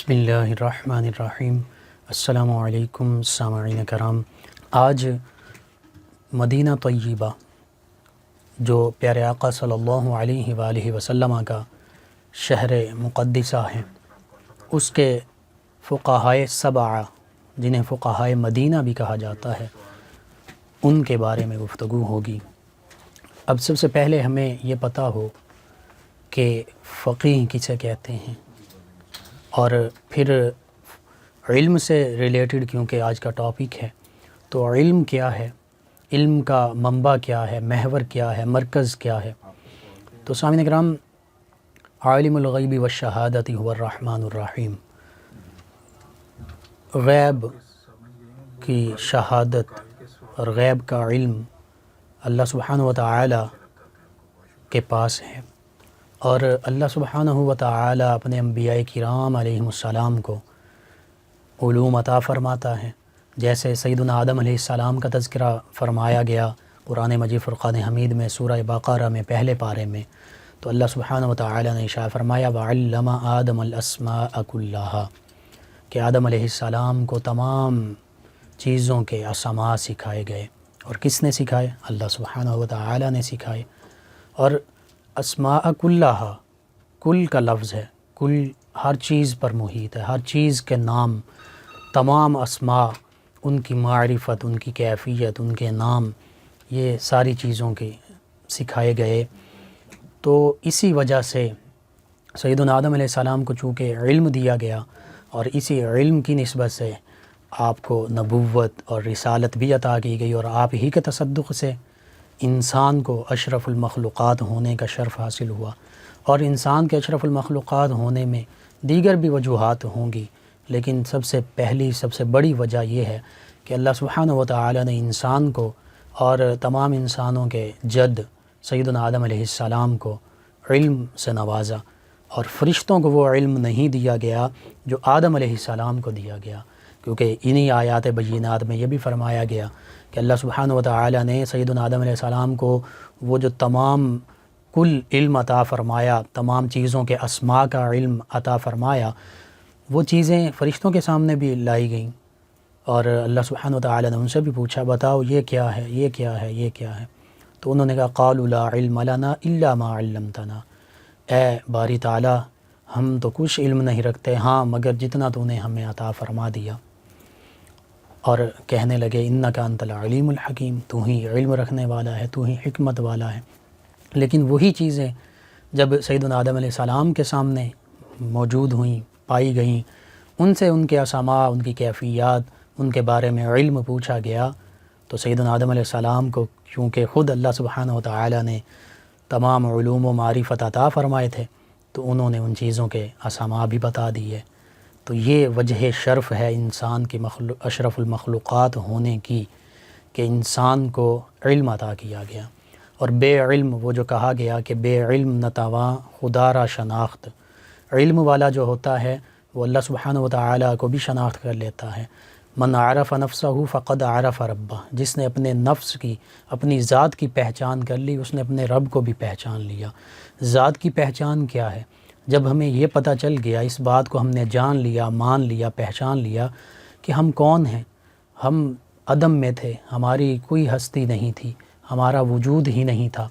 بسم اللہ الرحمن الرحیم۔ السلام علیکم سامعین کرام۔ آج مدینہ طیبہ جو پیارے آقا صلی اللہ علیہ وآلہ وسلم کا شہر مقدسہ ہے، اس کے فقہائے سبعہ جنہیں فقہائے مدینہ بھی کہا جاتا ہے، ان کے بارے میں گفتگو ہوگی۔ اب سب سے پہلے ہمیں یہ پتہ ہو کہ فقیہ کسے کہتے ہیں، اور پھر علم سے ریلیٹڈ کیونکہ آج کا ٹاپک ہے، تو علم کیا ہے، علم کا منبع کیا ہے، محور کیا ہے، مرکز کیا ہے۔ تو سامعین اکرام، عالم الغیب والشہادۃ هو الرحمن الرحیم، غیب کی شہادت اور غیب کا علم اللہ سبحانہ وتعالی کے پاس ہے، اور اللہ سبحانہ وتعالی اپنے انبیاء کرام علیہم السلام کو علوم عطا فرماتا ہے۔ جیسے سیدنا آدم علیہ السلام کا تذکرہ فرمایا گیا قرآن مجید فرقان حمید میں سورہ بقرہ میں پہلے پارے میں، تو اللہ سبحانہ وتعالی نے ارشاد فرمایا وَعَلَّمَ آدَمَ الْأَسْمَاءَ كُلَّهَا، کہ آدم علیہ السلام کو تمام چیزوں کے اسماء سکھائے گئے۔ اور کس نے سکھائے؟ اللہ سبحانہ وتعالی نے سکھائے۔ اور اسماء کلہا، کل کا لفظ ہے، کل ہر چیز پر محیط ہے، ہر چیز کے نام، تمام اسماء، ان کی معرفت، ان کی کیفیت، ان کے نام، یہ ساری چیزوں کے سکھائے گئے۔ تو اسی وجہ سے سیدنا آدم علیہ السلام کو چونکہ علم دیا گیا، اور اسی علم کی نسبت سے آپ کو نبوت اور رسالت بھی عطا کی گئی، اور آپ ہی کے تصدق سے انسان کو اشرف المخلوقات ہونے کا شرف حاصل ہوا۔ اور انسان کے اشرف المخلوقات ہونے میں دیگر بھی وجوہات ہوں گی، لیکن سب سے پہلی، سب سے بڑی وجہ یہ ہے کہ اللہ سبحانہ وتعالی نے انسان کو اور تمام انسانوں کے جد سیدنا آدم علیہ السلام کو علم سے نوازا، اور فرشتوں کو وہ علم نہیں دیا گیا جو آدم علیہ السلام کو دیا گیا، کیونکہ انہی آیات بینات میں یہ بھی فرمایا گیا کہ اللہ سبحانہ وتعالی نے سیدنا آدم علیہ السلام کو وہ جو تمام کل علم عطا فرمایا، تمام چیزوں کے اسماء کا علم عطا فرمایا، وہ چیزیں فرشتوں کے سامنے بھی لائی گئیں، اور اللہ سبحانہ وتعالی نے ان سے بھی پوچھا بتاؤ یہ کیا ہے، یہ کیا ہے، یہ کیا ہے؟ تو انہوں نے کہا قالوا لا علم لنا الا ما علمتنا، اے باری تعالی ہم تو کچھ علم نہیں رکھتے، ہاں مگر جتنا تو نے ہمیں عطا فرما دیا۔ اور کہنے لگے انک انت العلیم الحکیم، تو ہی علم رکھنے والا ہے، تو ہی حکمت والا ہے۔ لیکن وہی چیزیں جب سیدنا آدم علیہ السلام کے سامنے موجود ہوئیں، پائی گئیں، ان سے ان کے اسماء، ان کی کیفیات، ان کے بارے میں علم پوچھا گیا، تو سیدنا آدم علیہ السلام کو چونکہ خود اللہ سبحانہ وتعالی نے تمام علوم و معرفت عطا فرمائے تھے، تو انہوں نے ان چیزوں کے اسماء بھی بتا دیے۔ تو یہ وجہ شرف ہے انسان کی اشرف المخلوقات ہونے کی، کہ انسان کو علم عطا کیا گیا۔ اور بے علم، وہ جو کہا گیا کہ بے علم نتواں خدا را شناخت، علم والا جو ہوتا ہے وہ اللہ سبحانہ وتعالی کو بھی شناخت کر لیتا ہے۔ من عرف نفسہ فقد عرف ربہ، جس نے اپنے نفس کی، اپنی ذات کی پہچان کر لی، اس نے اپنے رب کو بھی پہچان لیا۔ ذات کی پہچان کیا ہے؟ جب ہمیں یہ پتہ چل گیا، اس بات کو ہم نے جان لیا، مان لیا، پہچان لیا کہ ہم کون ہیں، ہم عدم میں تھے، ہماری کوئی ہستی نہیں تھی، ہمارا وجود ہی نہیں تھا،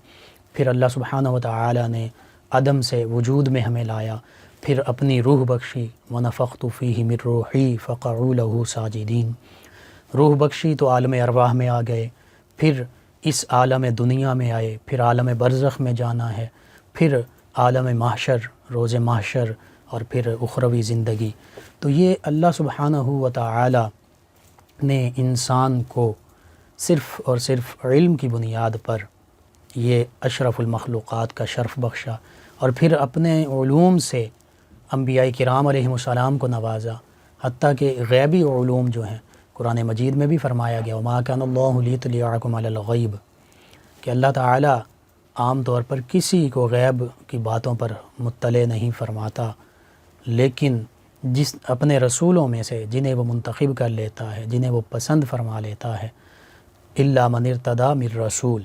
پھر اللہ سبحانہ وتعالی نے عدم سے وجود میں ہمیں لایا، پھر اپنی روح بخشی وَنَفَخْتُ فِيهِ مِن رُوحِي فَقَعُوا لَهُ ساجدین، روح بخشی تو عالم ارواح میں آ گئے، پھر اس عالم دنیا میں آئے، پھر عالم برزخ میں جانا ہے، پھر عالم محشر، روز محشر، اور پھر اخروی زندگی۔ تو یہ اللہ سبحانہ وتعالی نے انسان کو صرف اور صرف علم کی بنیاد پر یہ اشرف المخلوقات کا شرف بخشا، اور پھر اپنے علوم سے انبیاء کرام علیہم السلام کو نوازا، حتیٰ کہ غیبی علوم جو ہیں قرآن مجید میں بھی فرمایا گیا وَمَا كَانَ اللَّهُ لِيُطْلِعَكُمْ عَلَى الْغَيْبِ، کہ اللہ تعالیٰ عام طور پر کسی کو غیب کی باتوں پر مطلع نہیں فرماتا، لیکن جس اپنے رسولوں میں سے جنہیں وہ منتخب کر لیتا ہے، جنہیں وہ پسند فرما لیتا ہے، إِلَّا مَنِ ارْتَضَىٰ مِن رسول،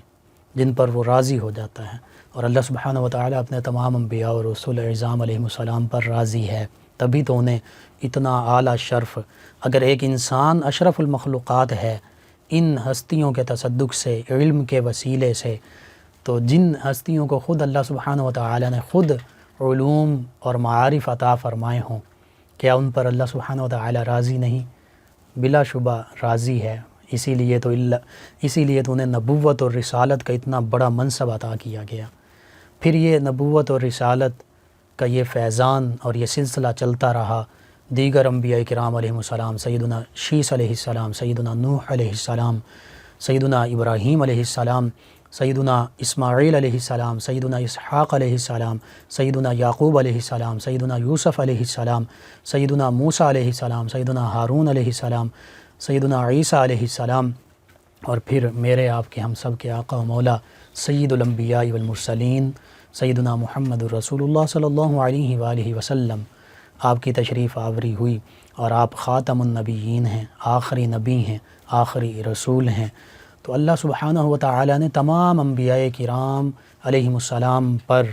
جن پر وہ راضی ہو جاتا ہے۔ اور اللہ سبحانہ وتعالی اپنے تمام انبیاء اور رسول اعظام علیہم السلام پر راضی ہے، تبھی تو انہیں اتنا اعلیٰ شرف. اگر ایک انسان اشرف المخلوقات ہے ان ہستیوں کے تصدق سے، علم کے وسیلے سے، تو جن ہستیوں کو خود اللہ سبحانہ و تعالی نے خود علوم اور معارف عطا فرمائے ہوں، کیا ان پر اللہ سبحانہ و تعالی راضی نہیں؟ بلا شبہ راضی ہے. اسی لیے تو انہیں نبوت اور رسالت کا اتنا بڑا منصب عطا کیا گیا. پھر یہ نبوت اور رسالت کا یہ فیضان اور یہ سلسلہ چلتا رہا. دیگر انبیاء کرام علیہ السلام، سیدنا شیس علیہ السلام، سیدنا نوح علیہ السلام، سیدنا ابراہیم علیہ السلام، سیدنا اسماعیل علیہ السلام، سیدنا اسحاق علیہ السلام، سیدنا یعقوب علیہ السلام، سیدنا یوسف علیہ السلام، سیدنا موسیٰ علیہ السلام، سیدنا ہارون علیہ السلام، سیدنا عیسیٰ علیہ السلام، اور پھر میرے آپ کے ہم سب کے آقا و مولا سید الانبیاء والمرسلین سیدنا محمد الرسول اللہ صلی اللہ علیہ وآلہ وسلم، آپ کی تشریف آوری ہوئی اور آپ خاتم النبیین ہیں، آخری نبی ہیں، آخری رسول ہیں. تو اللہ سبحانہ و تعالی نے تمام انبیاء کرام علیہم السلام پر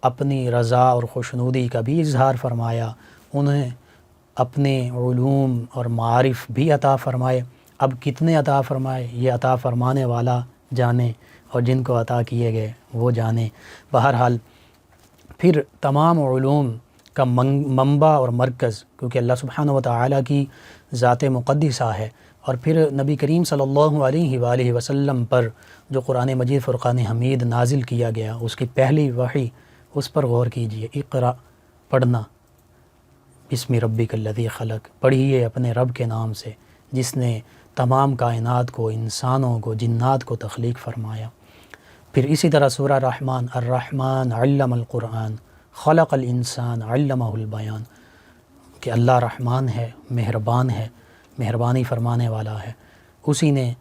اپنی رضا اور خوشنودی کا بھی اظہار فرمایا، انہیں اپنے علوم اور معارف بھی عطا فرمائے. اب کتنے عطا فرمائے یہ عطا فرمانے والا جانے، اور جن کو عطا کیے گئے وہ جانے. بہرحال پھر تمام علوم کا منبع اور مرکز، کیونکہ اللہ سبحانہ و تعالی کی ذات مقدسہ ہے، اور پھر نبی کریم صلی اللہ علیہ وآلہ وسلم پر جو قرآن مجید فرقان حمید نازل کیا گیا، اس کی پہلی وحی، اس پر غور کیجئے. اقرا پڑھنا، بسم ربک الذی خلق، پڑھیے اپنے رب کے نام سے جس نے تمام کائنات کو، انسانوں کو، جنات کو تخلیق فرمایا. پھر اسی طرح سورہ رحمان، الرحمن علم القرآن خلق الانسان علمہ البیان، کہ اللہ رحمان ہے، مہربان ہے، مہربانی فرمانے والا ہے. اسی نے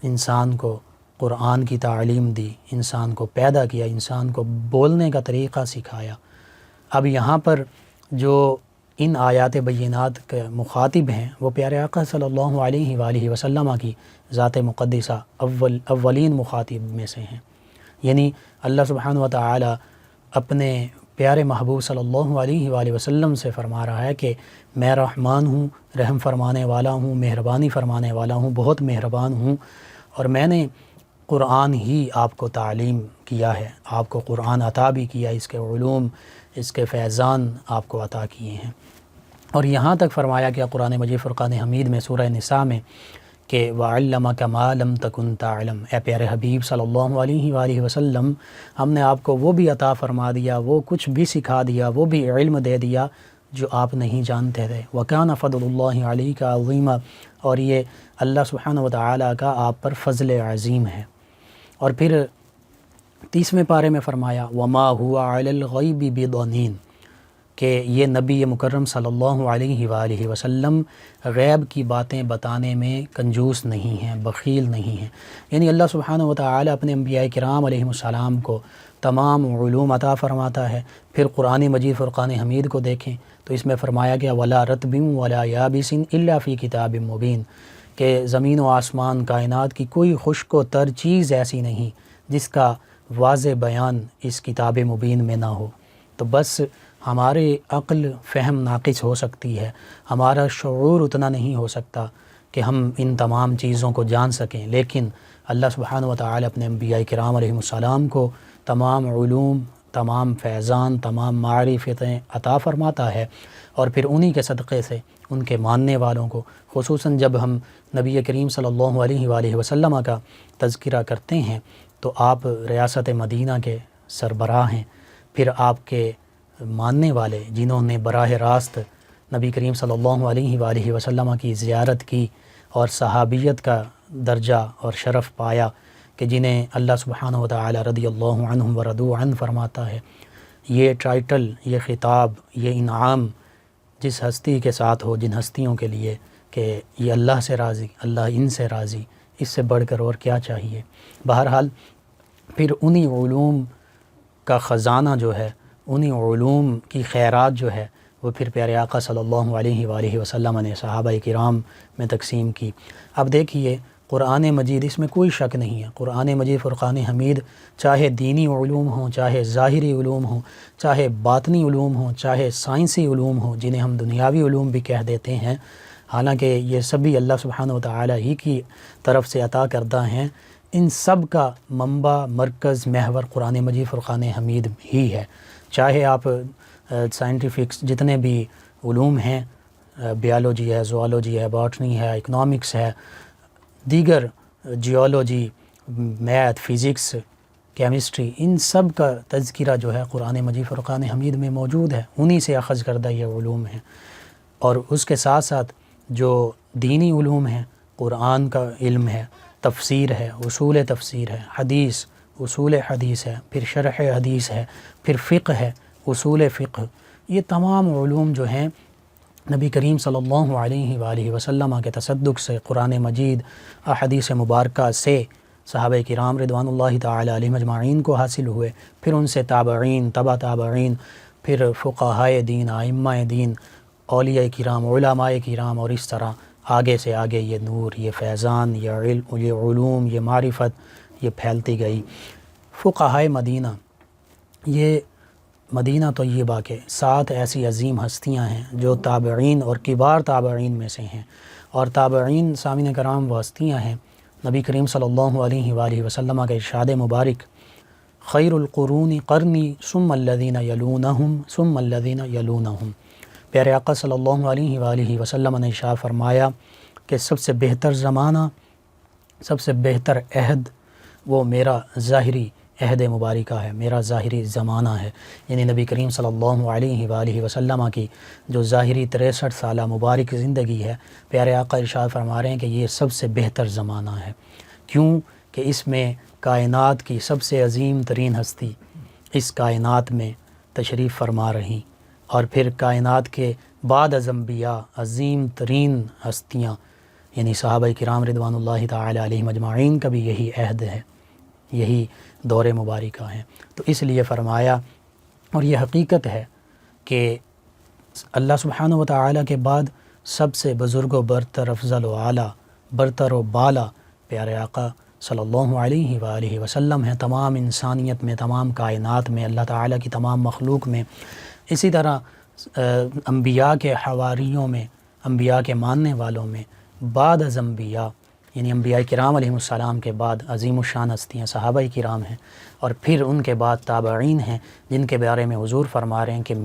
انسان کو قرآن کی تعلیم دی، انسان کو پیدا کیا، انسان کو بولنے کا طریقہ سکھایا. اب یہاں پر جو ان آیات بینات کے مخاطب ہیں وہ پیارے آقا صلی اللہ علیہ وآلہ وسلم کی ذات مقدسہ اولین مخاطب میں سے ہیں. یعنی اللہ سبحانہ و تعالی اپنے پیارے محبوب صلی اللہ علیہ وآلہ وسلم سے فرما رہا ہے کہ میں رحمان ہوں، رحم فرمانے والا ہوں، مہربانی فرمانے والا ہوں، بہت مہربان ہوں، اور میں نے قرآن ہی آپ کو تعلیم کیا ہے، آپ کو قرآن عطا بھی کیا، اس کے علوم، اس کے فیضان آپ کو عطا کیے ہیں. اور یہاں تک فرمایا کہ قرآن مجید فرقان حمید میں سورہ نساء میں کہ وَعَلَّمَكَ مَا لَمْ تَكُنْ تَعْلَمْ، اے پیارے حبیب صلی اللہ علیہ وآلہ وسلم، ہم نے آپ کو وہ بھی عطا فرما دیا، وہ کچھ بھی سکھا دیا، وہ بھی علم دے دیا جو آپ نہیں جانتے تھے. وَكَانَ فَضْلُ اللَّهِ عَلَيْكَ عَظِيمًا، اور یہ اللہ سبحانہ و تعالی کا آپ پر فضل عظیم ہے. اور پھر 30ویں پارے میں فرمایا وَمَا هُوَ عَلَى الْغَيْبِ بِضَنِينٍ، کہ یہ نبی مکرم صلی اللہ علیہ وآلہ وسلم غیب کی باتیں بتانے میں کنجوس نہیں ہیں، بخیل نہیں ہیں. یعنی اللہ سبحانہ و تعالی اپنے انبیاء کرام علیہ السلام کو تمام علوم عطا فرماتا ہے. پھر قرآن مجید فرقان حمید کو دیکھیں تو اس میں فرمایا گیا وَلَا رَطْبٍ وَلَا يَابِسٍ إِلَّا فِي كِتَابٍ مُبِينٍ، کہ زمین و آسمان کائنات کی کوئی خشک و تر چیز ایسی نہیں جس کا واضح بیان اس کتاب مبین میں نہ ہو. تو بس ہمارے عقل فہم ناقص ہو سکتی ہے، ہمارا شعور اتنا نہیں ہو سکتا کہ ہم ان تمام چیزوں کو جان سکیں، لیکن اللہ سبحانہ و تعالی اپنے انبیاء کرام علیہ السلام کو تمام علوم، تمام فیضان، تمام معرفتیں عطا فرماتا ہے. اور پھر انہی کے صدقے سے ان کے ماننے والوں کو، خصوصاً جب ہم نبی کریم صلی اللہ علیہ وآلہ وسلم کا تذکرہ کرتے ہیں تو آپ ریاست مدینہ کے سربراہ ہیں. پھر آپ کے ماننے والے جنہوں نے براہ راست نبی کریم صلی اللہ علیہ وآلہ وسلم کی زیارت کی اور صحابیت کا درجہ اور شرف پایا، کہ جنہیں اللہ سبحانہ و تعالی رضی اللہ عنہم ورضوا عنہ فرماتا ہے، یہ ٹائٹل، یہ خطاب، یہ انعام جس ہستی کے ساتھ ہو، جن ہستیوں کے لیے کہ یہ اللہ سے راضی، اللہ ان سے راضی، اس سے بڑھ کر اور کیا چاہیے. بہرحال پھر انہی علوم کا خزانہ جو ہے، انہی علوم کی خیرات جو ہے وہ پھر پیارے آقا صلی اللہ علیہ وآلہ وسلم نے صحابہ کرام میں تقسیم کی. اب دیکھیے قرآن مجید، اس میں کوئی شک نہیں ہے، قرآن مجید فرقان حمید چاہے دینی علوم ہوں، چاہے ظاہری علوم ہوں، چاہے باطنی علوم ہوں، چاہے سائنسی علوم ہوں، جنہیں ہم دنیاوی علوم بھی کہہ دیتے ہیں، حالانکہ یہ سبھی اللہ سبحانہ وتعالی ہی کی طرف سے عطا کردہ ہیں، ان سب کا منبع، مرکز، محور قرآن مجید فرقان حمید ہی ہے۔ چاہے آپ سائنٹیفکس جتنے بھی علوم ہیں، بیالوجی ہے، زوالوجی ہے، باٹنی ہے، اکنامکس ہے، دیگر جیولوجی، میتھ، فزکس، کیمسٹری، ان سب کا تذکرہ جو ہے قرآن مجید فرقان حمید میں موجود ہے، انہی سے اخذ کردہ یہ علوم ہیں۔ اور اس کے ساتھ ساتھ جو دینی علوم ہیں، قرآن کا علم ہے، تفسیر ہے، اصول تفسیر ہے، حدیث، اصول حدیث ہے، پھر شرح حدیث ہے، پھر فقہ ہے، اصول فقہ، یہ تمام علوم جو ہیں نبی کریم صلی اللہ علیہ وآلہ وسلم کے تصدق سے، قرآن مجید، احادیث مبارکہ سے صحابہ کرام رضوان اللہ تعالی علیہم اجمعین کو حاصل ہوئے، پھر ان سے تابعین، تبع تابعین، پھر فقہائے دین، ائمہ دین، اولیاء کرام، علماء کرام، اور اس طرح آگے سے آگے یہ نور، یہ فیضان، یہ علم، یہ علوم، یہ معرفت یہ پھیلتی گئی۔ فقہائے مدینہ، یہ مدینہ طیبہ کے 7 ایسی عظیم ہستیاں ہیں جو تابعین اور کبار تابعین میں سے ہیں، اور تابعین سامعین کرام وہ ہستیاں ہیں، نبی کریم صلی اللہ علیہ وآلہ وسلم کا ارشاد مبارک، خیر القرون قرنی ثم الذین یلونہم ثم الذین یلونہم، پیارے آقا صلی اللہ علیہ وآلہ وسلم نے ارشاد فرمایا کہ سب سے بہتر زمانہ، سب سے بہتر عہد وہ میرا ظاہری عہد مبارکہ ہے، میرا ظاہری زمانہ ہے، یعنی نبی کریم صلی اللہ علیہ وآلہ وسلم کی جو ظاہری 63 سالہ مبارک زندگی ہے، پیارے آقا ارشاد فرما رہے ہیں کہ یہ سب سے بہتر زمانہ ہے۔ کیوں کہ اس میں کائنات کی سب سے عظیم ترین ہستی اس کائنات میں تشریف فرما رہی، اور پھر کائنات کے بعد از انبیاء عظیم ترین ہستیاں یعنی صحابہ کرام رضوان اللہ تعالی علیہم اجمعین کا بھی یہی عہد ہے، یہی دور مبارکہ ہیں۔ تو اس لیے فرمایا، اور یہ حقیقت ہے کہ اللہ سبحانہ و تعالی کے بعد سب سے بزرگ و برتر، افضل و اعلیٰ، برتر و بالا پیارے آقا صلی اللہ علیہ وآلہ وسلم ہیں، تمام انسانیت میں، تمام کائنات میں، اللہ تعالیٰ کی تمام مخلوق میں۔ اسی طرح انبیاء کے حواریوں میں، انبیاء کے ماننے والوں میں بعد از انبیاء یعنی انبیاء کرام علیہ السلام کے بعد عظیم الشان ہستیاں صحابہ کرام ہیں، اور پھر ان کے بعد تابعین ہیں، جن کے بارے میں حضور فرما رہے ہیں کہ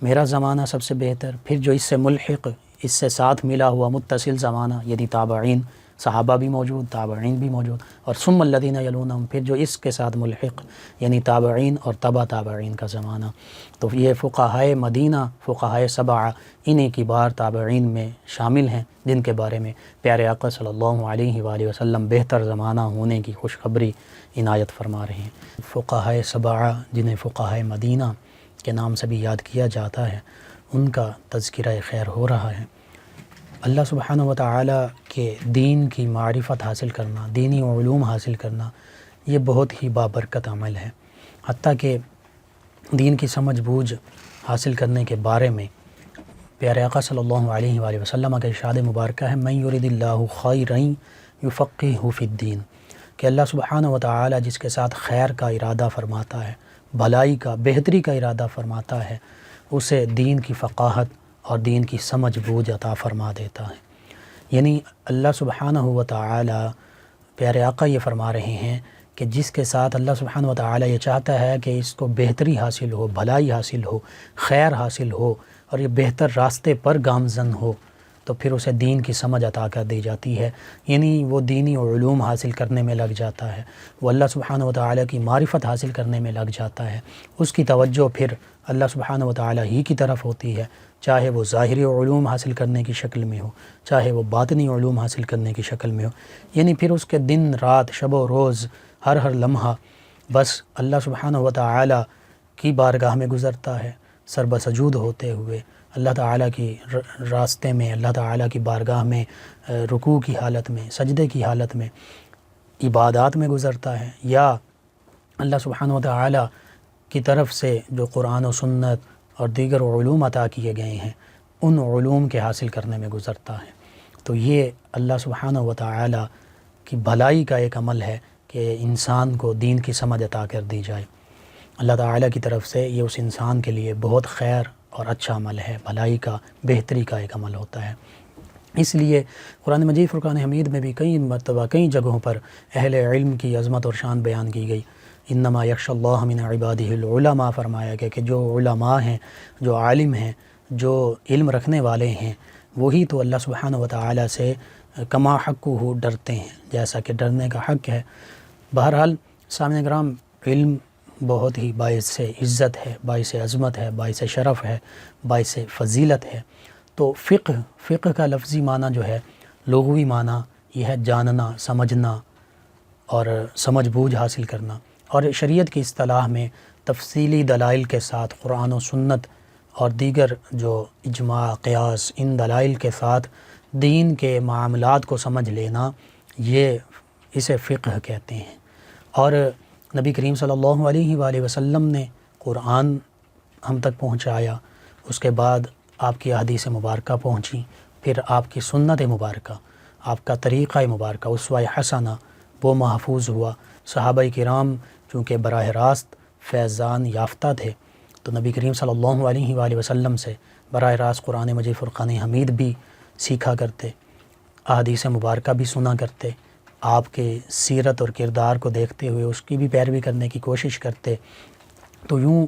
میرا زمانہ سب سے بہتر، پھر جو اس سے ملحق، اس سے ساتھ ملا ہوا متصل زمانہ یعنی تابعین، صحابہ بھی موجود، تابعین بھی موجود، اور ثم الذین یلونہم، پھر جو اس کے ساتھ ملحق یعنی تابعین اور تبع تابعین کا زمانہ۔ تو یہ فقہائے مدینہ، فقہائے سبعہ، انہی کبار تابعین میں شامل ہیں، جن کے بارے میں پیارے آقا صلی اللہ علیہ وآلہ وسلم بہتر زمانہ ہونے کی خوشخبری عنایت فرما رہے ہیں۔ فقہائے سبعہ، جنہیں فقہائے مدینہ کے نام سے بھی یاد کیا جاتا ہے، ان کا تذکرہ خیر ہو رہا ہے۔ اللہ سبحانہ و تعالی کے دین کی معرفت حاصل کرنا، دینی علوم حاصل کرنا، یہ بہت ہی بابرکت عمل ہے، حتیٰ کہ دین کی سمجھ بوجھ حاصل کرنے کے بارے میں پیارے آقا صلی اللہ علیہ وآلہ وسلم کا ارشاد مبارکہ ہے، من یرد اللہ خیرا یفقہہ فی الدین، کہ اللہ سبحانہ و تعالی جس کے ساتھ خیر کا ارادہ فرماتا ہے، بھلائی کا، بہتری کا ارادہ فرماتا ہے، اسے دین کی فقاہت اور دین کی سمجھ بوجھ عطا فرما دیتا ہے۔ یعنی اللہ سبحانہ و تعالی، پیارے آقا یہ فرما رہے ہیں کہ جس کے ساتھ اللہ سبحانہ و تعالی یہ چاہتا ہے کہ اس کو بہتری حاصل ہو، بھلائی حاصل ہو، خیر حاصل ہو، اور یہ بہتر راستے پر گامزن ہو، تو پھر اسے دین کی سمجھ عطا کر دی جاتی ہے، یعنی وہ دینی علوم حاصل کرنے میں لگ جاتا ہے، وہ اللہ سبحانہ و تعالی کی معرفت حاصل کرنے میں لگ جاتا ہے، اس کی توجہ پھر اللہ سبحانہ و تعالی ہی کی طرف ہوتی ہے، چاہے وہ ظاہری علوم حاصل کرنے کی شکل میں ہو، چاہے وہ باطنی علوم حاصل کرنے کی شکل میں ہو، یعنی پھر اس کے دن رات، شب و روز، ہر لمحہ بس اللہ سبحانہ و تعالی کی بارگاہ میں گزرتا ہے، سر بسجود ہوتے ہوئے اللہ تعالیٰ کی راستے میں، اللہ تعالیٰ کی بارگاہ میں رکوع کی حالت میں، سجدے کی حالت میں، عبادات میں گزرتا ہے، یا اللہ سبحانہ و تعالیٰ کی طرف سے جو قرآن و سنت اور دیگر علوم عطا کیے گئے ہیں ان علوم کے حاصل کرنے میں گزرتا ہے۔ تو یہ اللہ سبحانہ و تعالیٰ کہ بھلائی کا ایک عمل ہے کہ انسان کو دین کی سمجھ عطا کر دی جائے۔ اللہ تعالیٰ کی طرف سے یہ اس انسان کے لیے بہت خیر اور اچھا عمل ہے، بھلائی کا، بہتری کا ایک عمل ہوتا ہے۔ اس لیے قرآن مجید فرقان حمید میں بھی کئی مرتبہ کئی جگہوں پر اہل علم کی عظمت اور شان بیان کی گئی۔ انما یخشی اللہ من عبادہ العلماء فرمایا گیا کہ جو علماء ہیں، جو عالم ہیں، جو علم رکھنے والے ہیں، وہی تو اللہ سبحانہ و تعالیٰ سے کما حقہ ڈرتے ہیں، جیسا کہ ڈرنے کا حق ہے۔ بہرحال سامعین کرام، علم بہت ہی باعث عزت ہے، باعث عظمت ہے، باعث شرف ہے، باعث فضیلت ہے۔ تو فقہ کا لفظی معنی جو ہے، لغوی معنی یہ ہے جاننا، سمجھنا اور سمجھ بوجھ حاصل کرنا، اور شریعت کی اصطلاح میں تفصیلی دلائل کے ساتھ قرآن و سنت اور دیگر جو اجماع، قیاس، ان دلائل کے ساتھ دین کے معاملات کو سمجھ لینا، یہ اسے فقہ کہتے ہیں۔ اور نبی کریم صلی اللہ علیہ وآلہ وسلم نے قرآن ہم تک پہنچایا، اس کے بعد آپ کی احادیث مبارکہ پہنچی، پھر آپ کی سنت مبارکہ، آپ کا طریقہ مبارکہ، اسوہ حسنہ وہ محفوظ ہوا۔ صحابہ کرام چونکہ براہ راست فیضان یافتہ تھے، تو نبی کریم صلی اللہ علیہ وآلہ وسلم سے براہ راست قرآن مجید فرقان حمید بھی سیکھا کرتے، احادیث مبارکہ بھی سنا کرتے، آپ کے سیرت اور کردار کو دیکھتے ہوئے اس کی بھی پیروی کرنے کی کوشش کرتے۔ تو یوں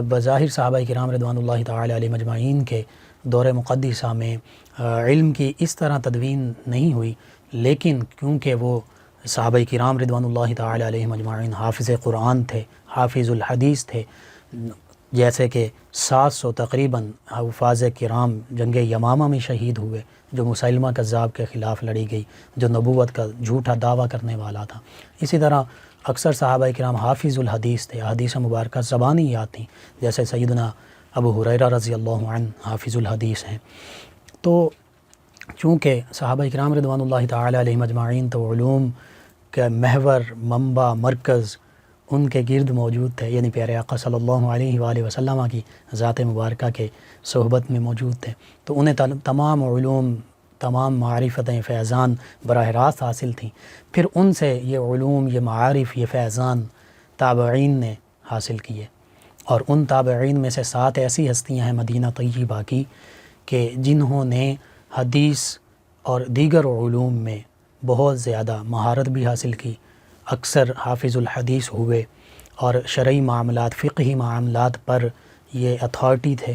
بظاہر صحابہ کرام رضوان اللہ تعالی علیہ مجمعین کے دور مقدسہ میں علم کی اس طرح تدوین نہیں ہوئی، لیکن کیونکہ وہ صحابہ کرام رضوان اللہ تعالی علیہ مجمعین حافظ قرآن تھے، حافظ الحدیث تھے، جیسے کہ 700 تقریباً حفاظ کرام جنگ یمامہ میں شہید ہوئے، جو مسیلمہ کذاب کے خلاف لڑی گئی، جو نبوت کا جھوٹا دعویٰ کرنے والا تھا۔ اسی طرح اکثر صحابہ کرام حافظ الحدیث تھے، احادیث مبارکہ زبانی یاد تھیں، جیسے سیدنا ابو ہریرہ رضی اللہ عنہ حافظ الحدیث ہیں۔ تو چونکہ صحابہ کرام رضوان اللہ تعالی علیہ مجمعین تو علوم کا محور، منبع، مرکز ان کے گرد موجود تھے، یعنی پیارے آقا صلی اللہ علیہ وآلہ وسلم کی ذات مبارکہ کے صحبت میں موجود تھے، تو انہیں تمام علوم، تمام معرفتیں، فیضان براہ راست حاصل تھیں۔ پھر ان سے یہ علوم، یہ معارف، یہ فیضان تابعین نے حاصل کیے، اور ان تابعین میں سے 7 ایسی ہستیاں ہیں مدینہ طیبہ کی کہ جنہوں نے حدیث اور دیگر علوم میں بہت زیادہ مہارت بھی حاصل کی، اکثر حافظ الحدیث ہوئے، اور شرعی معاملات، فقہی معاملات پر یہ اتھارٹی تھے،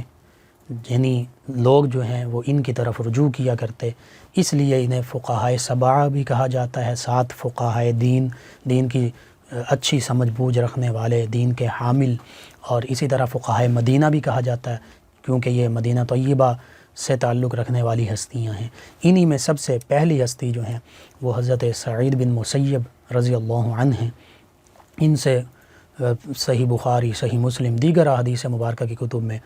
یعنی لوگ جو ہیں وہ ان کی طرف رجوع کیا کرتے، اس لیے انہیں فقہائے سبعہ بھی کہا جاتا ہے، 7 فقہائے دین کی اچھی سمجھ بوجھ رکھنے والے، دین کے حامل، اور اسی طرح فقہائے مدینہ بھی کہا جاتا ہے، کیونکہ یہ مدینہ طیبہ سے تعلق رکھنے والی ہستیاں ہیں۔ انہی میں سب سے پہلی ہستی جو ہیں وہ حضرت سعید بن مسیب رضی اللہ عنہ ہیں۔ ان سے صحیح بخاری، صحیح مسلم، دیگر احادیث مبارکہ کی کتب میں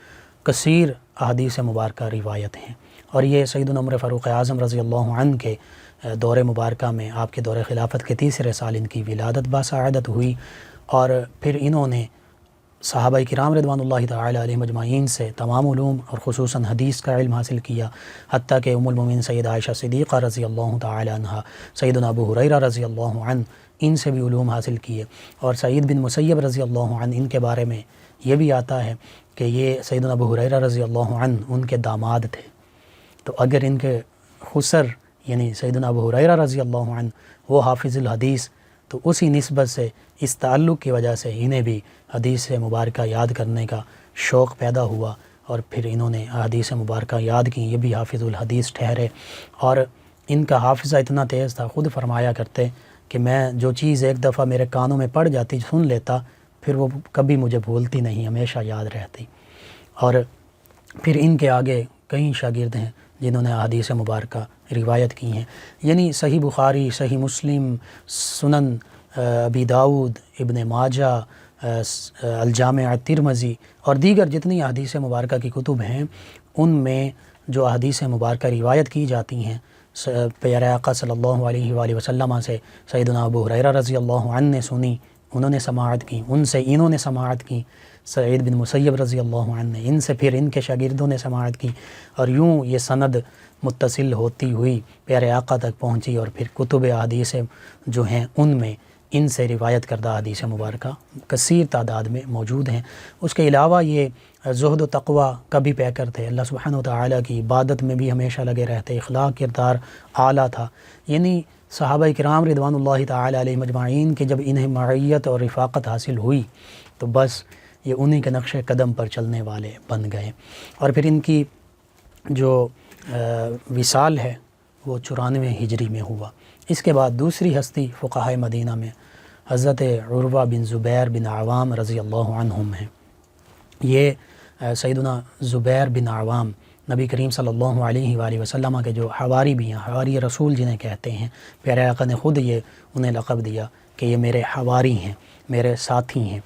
کثیر احادیث مبارکہ روایت ہیں، اور یہ سیدنا عمر فاروق اعظم رضی اللہ عنہ کے دور مبارکہ میں، آپ کے دور خلافت کے 3 سال ان کی ولادت باسعادت ہوئی، اور پھر انہوں نے صحابہ کرام رضوان اللہ تعالی علیہ مجمعین سے تمام علوم اور خصوصاً حدیث کا علم حاصل کیا، حتیٰ کہ ام المومنین سید عائشہ صدیقہ رضی اللہ تعالی عنہ، سیدنا ابو ہریرہ رضی اللہ عنہ، ان سے بھی علوم حاصل کیے۔ اور سعید بن مسیب رضی اللہ عنہ، ان کے بارے میں یہ بھی آتا ہے کہ یہ سیدنا ابو ہریرہ رضی اللہ عنہ ان کے داماد تھے، تو اگر ان کے خسر یعنی سیدنا ابو ہریرہ رضی اللہ عنہ وہ حافظ الحدیث، تو اسی نسبت سے، اس تعلق کی وجہ سے انہیں بھی حدیث مبارکہ یاد کرنے کا شوق پیدا ہوا، اور پھر انہوں نے حدیث مبارکہ یاد کی، یہ بھی حافظ الحدیث ٹھہرے۔ اور ان کا حافظہ اتنا تیز تھا، خود فرمایا کرتے کہ میں جو چیز ایک دفعہ میرے کانوں میں پڑ جاتی، سن لیتا، پھر وہ کبھی مجھے بھولتی نہیں، ہمیشہ یاد رہتی۔ اور پھر ان کے آگے کئی شاگرد ہیں جنہوں نے احادیث مبارکہ روایت کی ہیں، یعنی صحیح بخاری، صحیح مسلم، سنن ابی داؤد، ابن ماجہ، الجامع ترمذی اور دیگر جتنی احادیث مبارکہ کی کتب ہیں، ان میں جو احادیث مبارکہ روایت کی جاتی ہیں پیارے آقا صلی اللہ علیہ وآلہ وسلم سے، سیدنا ابو ہریرہ رضی اللہ عنہ نے سنی، انہوں نے سماعت کی، ان سے انہوں نے سماعت کی، سعید بن مسیب رضی اللہ عنہ نے، ان سے پھر ان کے شاگردوں نے سماعت کی، اور یوں یہ سند متصل ہوتی ہوئی پیارے آقا تک پہنچی، اور پھر کتب احادیث جو ہیں ان میں ان سے روایت کردہ حدیث مبارکہ کثیر تعداد میں موجود ہیں۔ اس کے علاوہ یہ زہد و تقوی کا بھی پیکر تھے، اللہ سبحانہ و تعالیٰ کی عبادت میں بھی ہمیشہ لگے رہتے، اخلاق کردار اعلیٰ تھا، یعنی صحابہ کرام رضوان اللہ تعالیٰ علیہ مجمعین کہ جب انہیں معیت اور رفاقت حاصل ہوئی تو بس یہ انہی کے نقش قدم پر چلنے والے بن گئے۔ اور پھر ان کی جو وصال ہے وہ 94 ہجری میں ہوا۔ اس کے بعد دوسری ہستی فقہائے مدینہ میں حضرت عروہ بن زبیر بن عوام رضی اللہ عنہم ہیں۔ یہ سیدنا زبیر بن عوام نبی کریم صلی اللہ علیہ وآلہ وسلم کے جو حواری بھی ہیں، حواری رسول جنہیں کہتے ہیں، پیارے آقا نے خود یہ انہیں لقب دیا کہ یہ میرے حواری ہیں، میرے ساتھی ہیں۔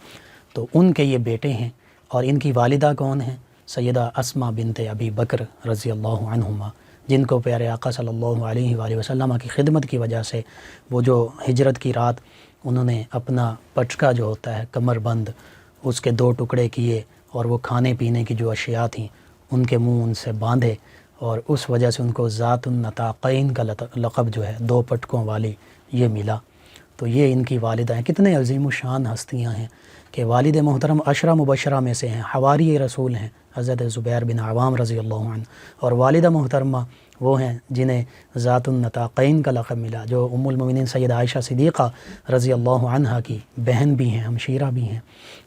تو ان کے یہ بیٹے ہیں، اور ان کی والدہ کون ہیں؟ سیدہ اسماء بنت ابی بکر رضی اللہ عنہما، جن کو پیارے آقا صلی اللہ علیہ وآلہ وسلم کی خدمت کی وجہ سے وہ جو ہجرت کی رات انہوں نے اپنا پٹکا جو ہوتا ہے کمر بند اس کے 2 ٹکڑے کیے، اور وہ کھانے پینے کی جو اشیاء تھیں ان کے منہ ان سے باندھے، اور اس وجہ سے ان کو ذات النطاقین کا لقب جو ہے 2 پٹکوں والی یہ ملا۔ تو یہ ان کی والدہ ہیں۔ کتنے عظیم الشان ہستیاں ہیں کہ والد محترم عشرہ مبشرہ میں سے ہیں، حواری رسول ہیں حضرت زبیر بن عوام رضی اللہ عنہ، اور والدہ محترمہ وہ ہیں جنہیں ذات النطاقین کا لقب ملا، جو ام المؤمنین سیدہ عائشہ صدیقہ رضی اللہ عنہا کی بہن بھی ہیں، ہمشیرہ بھی ہیں۔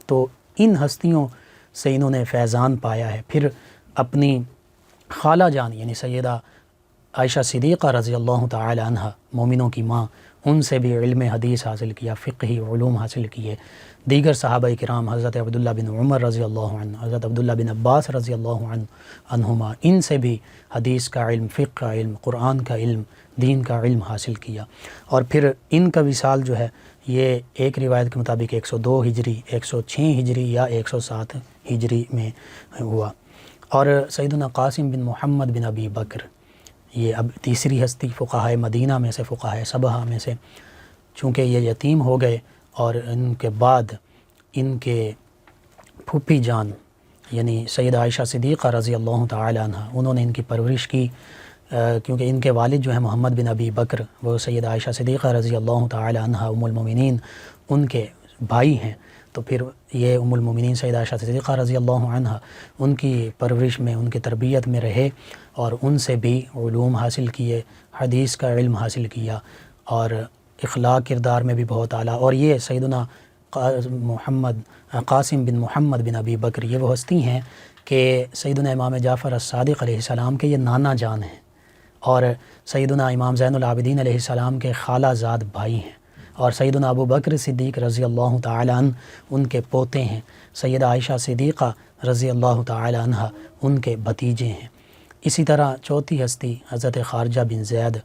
تو ان ہستیوں سے انہوں نے فیضان پایا ہے۔ پھر اپنی خالہ جان یعنی سیدہ عائشہ صدیقہ رضی اللہ تعالی عنہ، مومنوں کی ماں، ان سے بھی علم حدیث حاصل کیا، فقہی علوم حاصل کیے۔ دیگر صحابہ کرام حضرت عبداللہ بن عمر رضی اللہ عنہ، حضرت عبداللہ بن عباس رضی اللہ عنہما، ان سے بھی حدیث کا علم، فقہ کا علم، قرآن کا علم، دین کا علم حاصل کیا۔ اور پھر ان کا وصال جو ہے یہ ایک روایت کے مطابق 102 ہجری، 106 ہجری یا 107 ہجری میں ہوا۔ اور سیدنا قاسم بن محمد بن ابی بکر، یہ اب تیسری ہستی فقہائے مدینہ میں سے، فقہائے سبعہ میں سے، چونکہ یہ یتیم ہو گئے، اور ان کے بعد ان کے پھوپھی جان یعنی سیدہ عائشہ صدیقہ رضی اللہ تعالی عنہ، انہوں نے ان کی پرورش کی، کیونکہ ان کے والد جو ہیں محمد بن ابی بکر وہ سیدہ عائشہ صدیقہ رضی اللہ تعالی عنہ ام المؤمنین ان کے بھائی ہیں۔ تو پھر یہ ام المؤمنین سیدہ عائشہ صدیقہ رضی اللہ عنہ ان کی پرورش میں، ان کی تربیت میں رہے، اور ان سے بھی علوم حاصل کیے، حدیث کا علم حاصل کیا، اور اخلاق کردار میں بھی بہت اعلیٰ۔ اور یہ سیدنا قاسم بن محمد بن ابی بکر یہ وہ ہستی ہیں کہ سیدنا امام جعفر الصادق علیہ السلام کے یہ نانا جان ہیں، اور سیدنا امام زین العابدین علیہ السلام کے خالہ زاد بھائی ہیں، اور سیدنا ابو بکر صدیق رضی اللہ تعالی عنہ ان کے پوتے ہیں، سیدہ عائشہ صدیقہ رضی اللہ تعالی عنہ ان کے بھتیجے ہیں۔ اسی طرح چوتھی ہستی حضرت خارجہ بن زید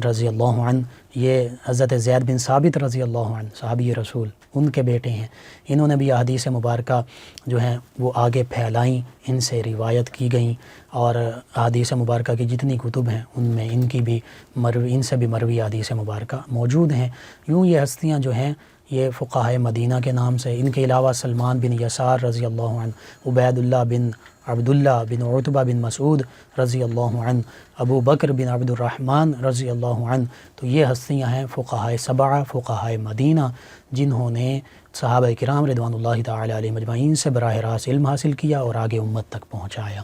رضی اللہ عنہ، یہ حضرت زید بن ثابت رضی اللہ عنہ صحابی رسول ان کے بیٹے ہیں۔ انہوں نے بھی احادیث مبارکہ جو ہیں وہ آگے پھیلائیں، ان سے روایت کی گئیں، اور احادیث مبارکہ کی جتنی کتب ہیں ان میں ان کی بھی ان سے بھی مروی احادیث مبارکہ موجود ہیں۔ یوں یہ ہستیاں جو ہیں یہ فقہائے مدینہ کے نام سے، ان کے علاوہ سلمان بن یسار رضی اللہ عنہ، عبید اللہ بن عبداللہ بن عتبہ بن مسعود رضی اللہ عنہ، ابو بکر بن عبد الرحمن رضی اللہ عنہ، تو یہ ہستیاں ہیں فقہائے سبعہ، فقہائے مدینہ، جنہوں نے صحابہ کرام رضوان اللہ تعالی علیہ مجمعین سے براہ راست علم حاصل کیا اور آگے امت تک پہنچایا۔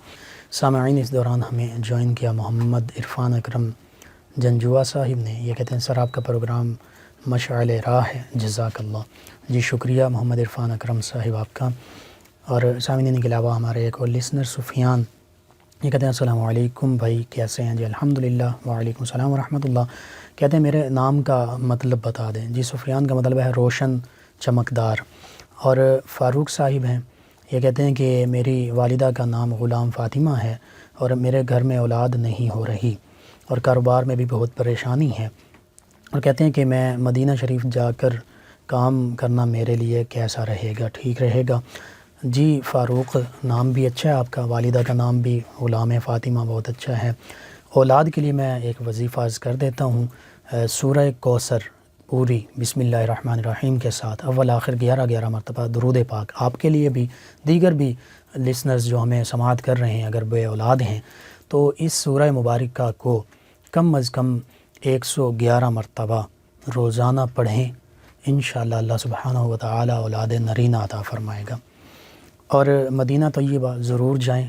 سامعین، اس دوران ہمیں جوائن کیا محمد عرفان اکرم جنجوا صاحب نے، یہ کہتے ہیں سر آپ کا پروگرام مشعل راہ ہے، جزاک اللہ۔ جی شکریہ محمد عرفان اکرم صاحب آپ کا۔ اور سامعین کے علاوہ ہمارے ایک اور لسنر سفیان، یہ کہتے ہیں السلام علیکم بھائی، کیسے ہیں؟ جی الحمدللہ، وعلیکم السلام ورحمۃ اللہ۔ کہتے ہیں میرے نام کا مطلب بتا دیں۔ جی سفیان کا مطلب ہے روشن، چمکدار۔ اور فاروق صاحب ہیں، یہ کہتے ہیں کہ میری والدہ کا نام غلام فاطمہ ہے، اور میرے گھر میں اولاد نہیں ہو رہی، اور کاروبار میں بھی بہت پریشانی ہے، اور کہتے ہیں کہ میں مدینہ شریف جا کر کام کرنا میرے لیے کیسا رہے گا، ٹھیک رہے گا؟ جی فاروق، نام بھی اچھا ہے آپ کا، والدہ کا نام بھی غلام فاطمہ بہت اچھا ہے۔ اولاد کے لیے میں ایک وظیفہ عرض کر دیتا ہوں، سورہ کوثر پوری بسم اللہ الرحمن الرحیم کے ساتھ اول آخر 11 مرتبہ درود پاک آپ کے لیے بھی دیگر بھی لسنرز جو ہمیں سماعت کر رہے ہیں اگر بے اولاد ہیں تو اس سورہ مبارکہ کو کم از کم 111 مرتبہ روزانہ پڑھیں، انشاءاللہ اللہ سبحانہ و تعالی اولاد نرینہ عطا فرمائے گا۔ اور مدینہ طیبہ ضرور جائیں،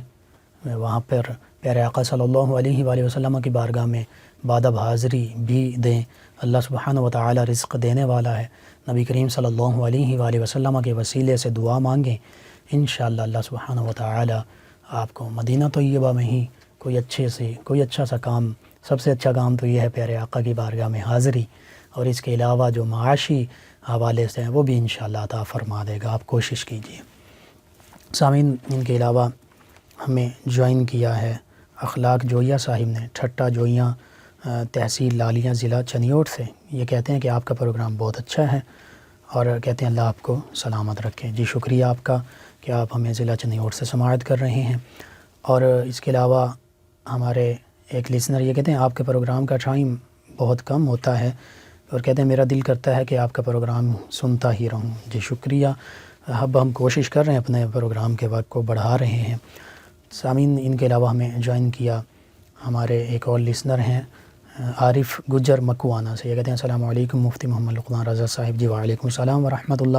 وہاں پر پیارے آقا صلی اللہ علیہ وآلہ وسلم کی بارگاہ میں بادب حاضری بھی دیں، اللہ سبحانہ و تعالی رزق دینے والا ہے۔ نبی کریم صلی اللہ علیہ وآلہ وسلم کے وسیلے سے دعا مانگیں، انشاءاللہ اللہ سبحانہ و تعالی آپ کو مدینہ طیبہ میں ہی کوئی اچھا سا کام، سب سے اچھا کام تو یہ ہے پیارے آقا کی بارگاہ میں حاضری، اور اس کے علاوہ جو معاشی حوالے سے ہیں وہ بھی انشاءاللہ عطا فرما دے گا، آپ کوشش کیجیے۔ سامعین، ان کے علاوہ ہمیں جوائن کیا ہے اخلاق جویہ صاحب نے، ٹھٹا جویاں تحصیل لالیاں ضلع چنیوٹ سے۔ یہ کہتے ہیں کہ آپ کا پروگرام بہت اچھا ہے اور کہتے ہیں اللہ آپ کو سلامت رکھے۔ جی شکریہ آپ کا کہ آپ ہمیں ضلع چنیوٹ سے سماعت کر رہے ہیں۔ اور اس کے علاوہ ہمارے ایک لسنر یہ کہتے ہیں آپ کے پروگرام کا ٹائم بہت کم ہوتا ہے اور کہتے ہیں میرا دل کرتا ہے کہ آپ کا پروگرام سنتا ہی رہوں۔ جی شکریہ، اب ہم کوشش کر رہے ہیں اپنے پروگرام کے وقت کو بڑھا رہے ہیں۔ سامعین، ان کے علاوہ ہمیں جوائن کیا ہمارے ایک اور لسنر ہیں عارف گجر مکوانا سے۔ یہ کہتے ہیں السلام علیکم مفتی محمد لقمان رضا صاحب۔ جی وعلیکم السلام ورحمۃ اللہ۔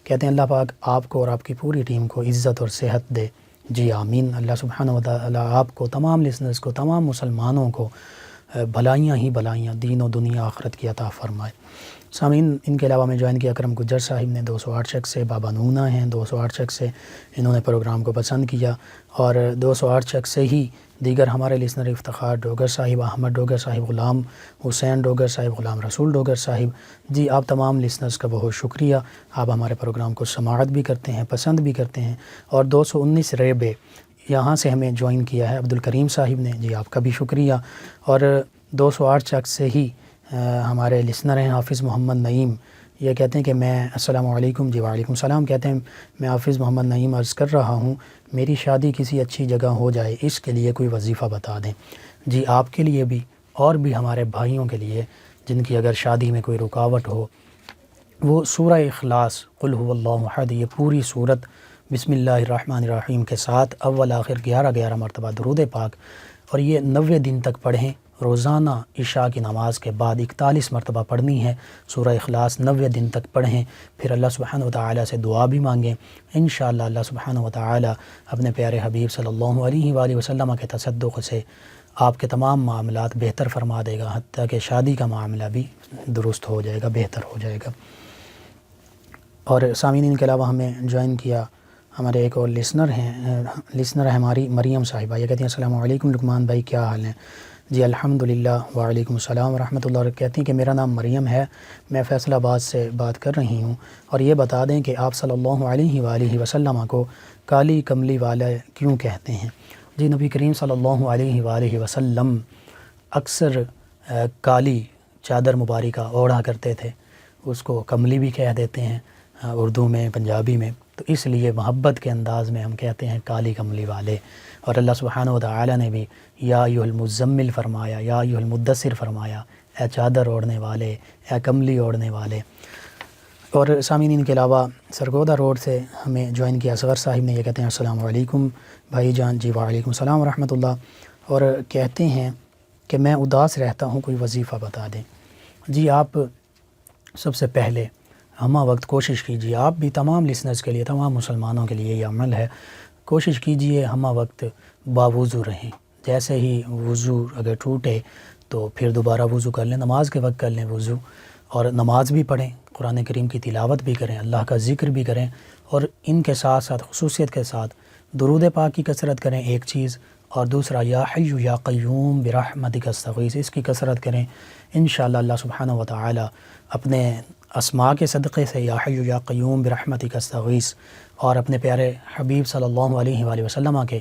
کہتے ہیں اللہ پاک آپ کو اور آپ کی پوری ٹیم کو عزت اور صحت دے۔ جی آمین۔ اللہ سبحانہ و تعالی آپ کو، تمام لسنرز کو، تمام مسلمانوں کو بھلائیاں ہی بھلائیاں دین و دنیا آخرت کی عطا فرمائے۔ سامعین، ان کے علاوہ میں جوائن کیا اکرم گجر صاحب نے 208 شخص سے، بابا نونا ہیں 208 شخص سے، انہوں نے پروگرام کو پسند کیا، اور 208 شخص سے ہی دیگر ہمارے لسنر افتخار ڈوگر صاحب، احمد ڈوگر صاحب، غلام حسین ڈوگر صاحب، غلام رسول ڈوگر صاحب۔ جی آپ تمام لسنرز کا بہت شکریہ، آپ ہمارے پروگرام کو سماعت بھی کرتے ہیں، پسند بھی کرتے ہیں۔ اور 219 ریبے یہاں سے ہمیں جوائن کیا ہے عبدالکریم صاحب نے، جی آپ کا بھی شکریہ۔ اور 208 شخص سے ہی ہمارے لسنر ہیں حافظ محمد نعیم، یہ کہتے ہیں کہ میں السلام علیکم۔ جی وعلیکم السلام۔ کہتے ہیں میں حافظ محمد نعیم عرض کر رہا ہوں میری شادی کسی اچھی جگہ ہو جائے، اس کے لیے کوئی وظیفہ بتا دیں۔ جی آپ کے لیے بھی اور بھی ہمارے بھائیوں کے لیے جن کی اگر شادی میں کوئی رکاوٹ ہو، وہ سورہ اخلاص قل هو اللہ احد، یہ پوری صورت بسم اللہ الرحمن الرحیم کے ساتھ اول آخر 11 مرتبہ درود پاک، اور یہ 90 دن تک پڑھیں، روزانہ عشاء کی نماز کے بعد 41 مرتبہ پڑھنی ہے سورہ اخلاص، 90 دن تک پڑھیں، پھر اللہ سبحانہ و تعالی سے دعا بھی مانگیں، انشاءاللہ اللہ سبحانہ و تعالی اپنے پیارے حبیب صلی اللہ علیہ وآلہ وسلم کے تصدق سے آپ کے تمام معاملات بہتر فرما دے گا، حتیٰ کہ شادی کا معاملہ بھی درست ہو جائے گا، بہتر ہو جائے گا۔ اور سامعین، ان کے علاوہ ہمیں جوائن کیا ہمارے ایک اور لسنر ہے ہماری مریم صاحبہ، یہ کہتی ہیں السلام علیکم لقمان بھائی، کیا حال ہیں؟ جی الحمدللہ، وعلیکم السلام ورحمۃ اللہ۔ اور کہتی ہیں کہ میرا نام مریم ہے، میں فیصل آباد سے بات کر رہی ہوں، اور یہ بتا دیں کہ آپ صلی اللہ علیہ وآلہ وسلم کو کالی کملی والا کیوں کہتے ہیں؟ جی نبی کریم صلی اللہ علیہ وآلہ وسلم اکثر کالی چادر مبارکہ اوڑھا کرتے تھے، اس کو کملی بھی کہہ دیتے ہیں اردو میں، پنجابی میں، تو اس لیے محبت کے انداز میں ہم کہتے ہیں کالی کملی والے۔ اور اللہ سبحانہ و تعالی نے بھی یا ایھا المزمل فرمایا، یا ایھا المدثر فرمایا، اے چادر اوڑھنے والے، اے کملی اوڑھنے والے۔ اور سامعین، ان کے علاوہ سرگودہ روڈ سے ہمیں جوائن کیا اصغر صاحب نے، یہ کہتے ہیں السلام علیکم بھائی جان۔ جی وعلیکم السلام ورحمۃ اللہ۔ اور کہتے ہیں کہ میں اداس رہتا ہوں، کوئی وظیفہ بتا دیں۔ جی آپ سب سے پہلے ہمہ وقت کوشش کیجیے، آپ بھی تمام لسنرز کے لیے، تمام مسلمانوں کے لیے یہ عمل ہے، کوشش کیجیے ہمہ وقت باوضو رہیں، جیسے ہی وضو اگر ٹوٹے تو پھر دوبارہ وضو کر لیں، نماز کے وقت کر لیں وضو، اور نماز بھی پڑھیں، قرآن کریم کی تلاوت بھی کریں، اللہ کا ذکر بھی کریں، اور ان کے ساتھ ساتھ خصوصیت کے ساتھ درود پاک کی کثرت کریں ایک چیز، اور دوسرا یا حی یا قیوم برحمتک استغیث، اس کی کثرت کریں، انشاءاللہ اللہ سبحانہ و تعالی اپنے اسماء کے صدقے سے یا حی یا قیوم برحمتک استغیث، اور اپنے پیارے حبیب صلی اللہ علیہ وآلہ وسلم کے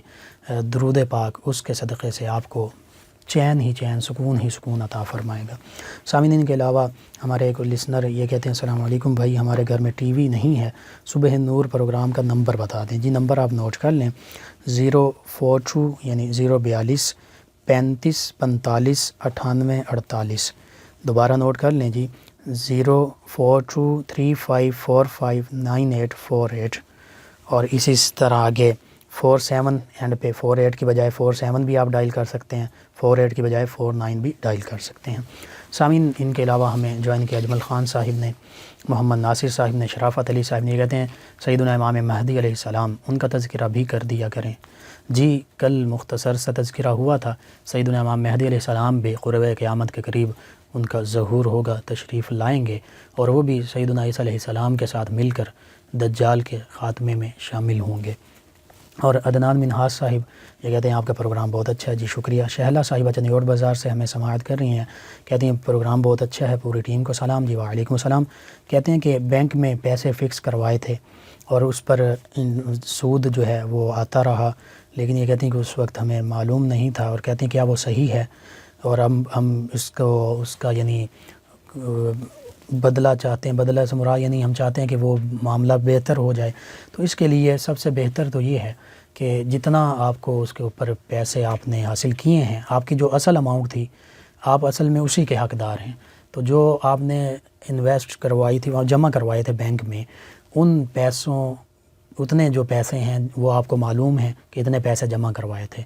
درود پاک، اس کے صدقے سے آپ کو چین ہی چین، سکون ہی سکون عطا فرمائے گا۔ سامعین، ان کے علاوہ ہمارے ایک لسنر یہ کہتے ہیں السلام علیکم بھائی، ہمارے گھر میں ٹی وی نہیں ہے، صبح نور پروگرام کا نمبر بتا دیں۔ جی نمبر آپ نوٹ کر لیں، 042 یعنی 042 35 45 98 48، دوبارہ نوٹ کر لیں جی، 0423545988 اور اسی طرح آگے 47 اینڈ پہ 48 کی بجائے 47 بھی آپ ڈائل کر سکتے ہیں، 48 کی بجائے 49 بھی ڈائل کر سکتے ہیں۔ سامعین، ان کے علاوہ ہمیں جوائن کیا اجمل خان صاحب نے، محمد ناصر صاحب نے، شرافت علی صاحب نے، یہ کہتے ہیں سیدنا امام مہدی علیہ السلام ان کا تذکرہ بھی کر دیا کریں۔ جی کل مختصر سا تذکرہ ہوا تھا، سیدنا امام مہدی علیہ السلام بھی قرب قیامت کے قریب ان کا ظہور ہوگا، تشریف لائیں گے، اور وہ بھی سیدنا عیسیٰ علیہ السلام کے ساتھ مل کر دجال کے خاتمے میں شامل ہوں گے۔ اور عدنان منہاس صاحب یہ کہتے ہیں آپ کا پروگرام بہت اچھا ہے، جی شکریہ۔ شہلا صاحبہ چندیوڑ بازار سے ہمیں سماعت کر رہی ہیں، کہتی ہیں پروگرام بہت اچھا ہے، پوری ٹیم کو سلام۔ جی وعلیکم السلام۔ کہتے ہیں کہ بینک میں پیسے فکس کروائے تھے اور اس پر سود جو ہے وہ آتا رہا، لیکن یہ کہتی ہیں کہ اس وقت ہمیں معلوم نہیں تھا، اور کہتے ہیں کیا وہ صحیح ہے، اور ہم اس کا یعنی بدلہ چاہتے ہیں، بدلہ سے مراد یعنی ہم چاہتے ہیں کہ وہ معاملہ بہتر ہو جائے۔ تو اس کے لیے سب سے بہتر تو یہ ہے کہ جتنا آپ کو اس کے اوپر پیسے آپ نے حاصل کیے ہیں، آپ کی جو اصل اماؤنٹ تھی، آپ اصل میں اسی کے حقدار ہیں۔ تو جو آپ نے انویسٹ کروائی تھی، جمع کروائے تھے بینک میں، ان پیسوں، اتنے جو پیسے ہیں وہ آپ کو معلوم ہے کہ اتنے پیسے جمع کروائے تھے،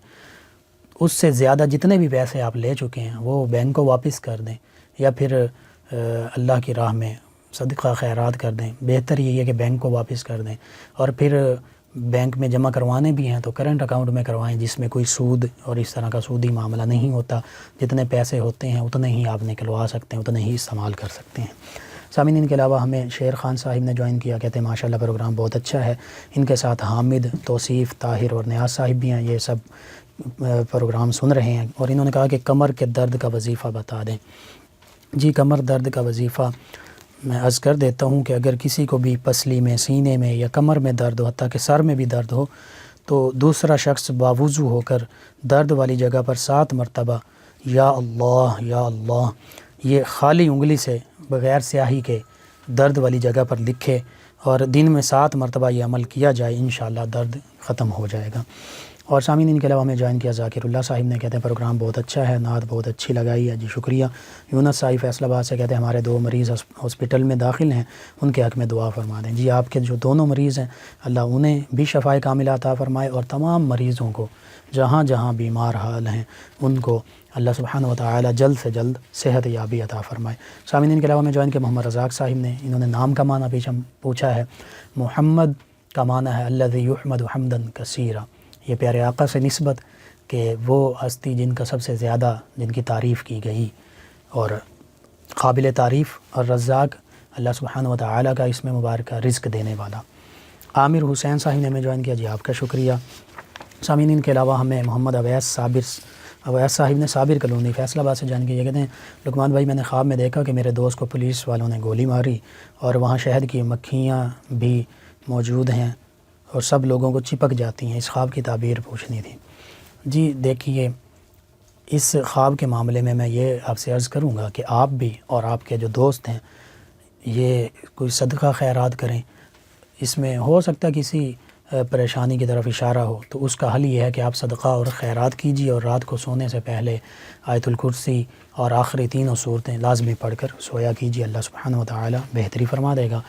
اس سے زیادہ جتنے بھی پیسے آپ لے چکے ہیں وہ بینک کو واپس کر دیں، یا پھر اللہ کی راہ میں صدقہ خیرات کر دیں۔ بہتر یہ ہے کہ بینک کو واپس کر دیں، اور پھر بینک میں جمع کروانے بھی ہیں تو کرنٹ اکاؤنٹ میں کروائیں، جس میں کوئی سود اور اس طرح کا سودی معاملہ نہیں ہوتا۔ جتنے پیسے ہوتے ہیں اتنے ہی آپ نکلوا سکتے ہیں، اتنے ہی استعمال کر سکتے ہیں۔ سامعین، ان کے علاوہ ہمیں شیر خان صاحب نے جوائن کیا، کہتے ہیں ماشاءاللہ پروگرام بہت اچھا ہے۔ ان کے ساتھ حامد، توصیف، طاہر اور نیاز صاحب بھی ہیں، یہ سب پروگرام سن رہے ہیں، اور انہوں نے کہا کہ کمر کے درد کا وظیفہ بتا دیں۔ جی کمر درد کا وظیفہ میں عرض کر دیتا ہوں کہ اگر کسی کو بھی پسلی میں، سینے میں یا کمر میں درد ہو، حتیٰ کہ سر میں بھی درد ہو، تو دوسرا شخص باوضو ہو کر درد والی جگہ پر 7 مرتبہ یا اللہ یا اللہ، یہ خالی انگلی سے بغیر سیاہی کے درد والی جگہ پر لکھے، اور دن میں 7 مرتبہ یہ عمل کیا جائے، انشاءاللہ درد ختم ہو جائے گا۔ اور سامعین، ان کے علاوہ ہمیں جوائن کیا ذاکر اللہ صاحب نے، کہتے ہیں پروگرام بہت اچھا ہے، نعت بہت اچھی لگائی ہے، جی شکریہ۔ یونس صاحب فیصل آباد سے کہتے ہیں ہمارے 2 مریض ہاسپٹل میں داخل ہیں، ان کے حق میں دعا فرما دیں۔ جی آپ کے جو دونوں مریض ہیں، اللہ انہیں بھی شفائے کاملہ عطا فرمائے، اور تمام مریضوں کو جہاں جہاں بیمار حال ہیں ان کو اللہ سبحانہ و تعالی جلد سے جلد صحت یابی عطا فرمائے۔ سامعین، ان کے علاوہ میں جوائن کیا محمد رزاق صاحب نے، انہوں نے نام کا معنی پوچھا ہے۔ محمد کا معنی ہے الذی یحمد حمدا کثیرا، یہ پیارے آقا سے نسبت کہ وہ ہستی جن کا سب سے زیادہ، جن کی تعریف کی گئی اور قابل تعریف، اور رزاق اللہ سبحانہ و تعالی کا اسم مبارکہ رزق دینے والا۔ عامر حسین صاحب نے ہمیں جوائن کیا، جی آپ کا شکریہ۔ سامعین، ان کے علاوہ ہمیں محمد اویس صاحب نے صابر کالونی فیصل آباد سے جوائن کیا، یہ کہتے ہیں لقمان بھائی میں نے خواب میں دیکھا کہ میرے دوست کو پولیس والوں نے گولی ماری، اور وہاں شہد کی مکھیاں بھی موجود ہیں اور سب لوگوں کو چپک جاتی ہیں، اس خواب کی تعبیر پوچھنی تھی۔ جی دیکھیے، اس خواب کے معاملے میں یہ آپ سے عرض کروں گا کہ آپ بھی اور آپ کے جو دوست ہیں یہ کوئی صدقہ خیرات کریں۔ اس میں ہو سکتا ہے کسی پریشانی کی طرف اشارہ ہو، تو اس کا حل یہ ہے کہ آپ صدقہ اور خیرات کیجیے، اور رات کو سونے سے پہلے آیت الکرسی اور آخری 3 صورتیں لازمی پڑھ کر سویا کیجیے، اللہ سبحانہ و تعالی بہتری فرما دے گا۔